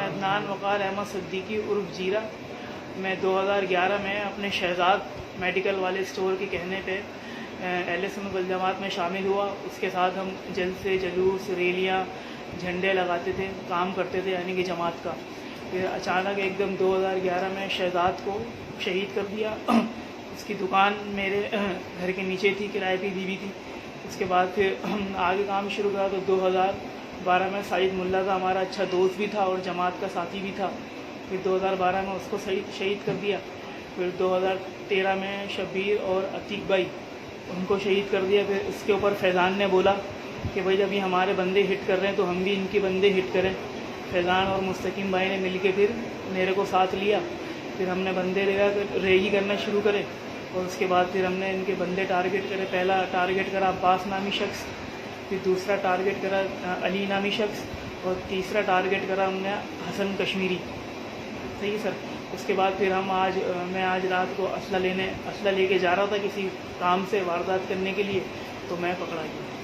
عدنان وقار احمد صدیقی عرف جیرا۔ میں 2011 میں اپنے شہزاد میڈیکل والے اسٹور کے کہنے پہ اہل سنت والجماعت میں شامل ہوا۔ اس کے ساتھ ہم جلسے، جلوس، ریلیاں، جھنڈے لگاتے تھے، کام کرتے تھے یعنی کہ جماعت کا۔ پھر اچانک ایک دم 2011 میں شہزاد کو شہید کر دیا۔ اس کی دکان میرے گھر کے نیچے تھی، کرائے پہ دی ہوئی تھی۔ اس کے بعد پھر آگے کام شروع کرا تو 2012 میں سعید ملا کا ہمارا اچھا دوست بھی تھا اور جماعت کا ساتھی بھی تھا۔ پھر 2012 میں اس کو شہید کر دیا۔ پھر 2013 میں شبیر اور عتیق بھائی ان کو شہید کر دیا۔ پھر اس کے اوپر فیضان نے بولا کہ بھائی جب یہ ہمارے بندے ہٹ کر رہے ہیں تو ہم بھی ان کے بندے ہٹ کریں۔ فیضان اور مستقیم بھائی نے مل کے پھر میرے کو ساتھ لیا۔ پھر ہم نے بندے ریگی کرنا شروع کرے اور اس کے بعد پھر ہم نے ان کے بندے ٹارگٹ کرے۔ پہلا ٹارگٹ کرا عباس نامی شخص، پھر دوسرا ٹارگٹ کرا علی نامی شخص، اور تیسرا ٹارگٹ کرا ہم نے حسن کشمیری۔ صحیح سر۔ اس کے بعد پھر میں آج رات کو اسلحہ لے کے جا رہا تھا کسی کام سے واردات کرنے کے لیے، تو میں پکڑا گیا۔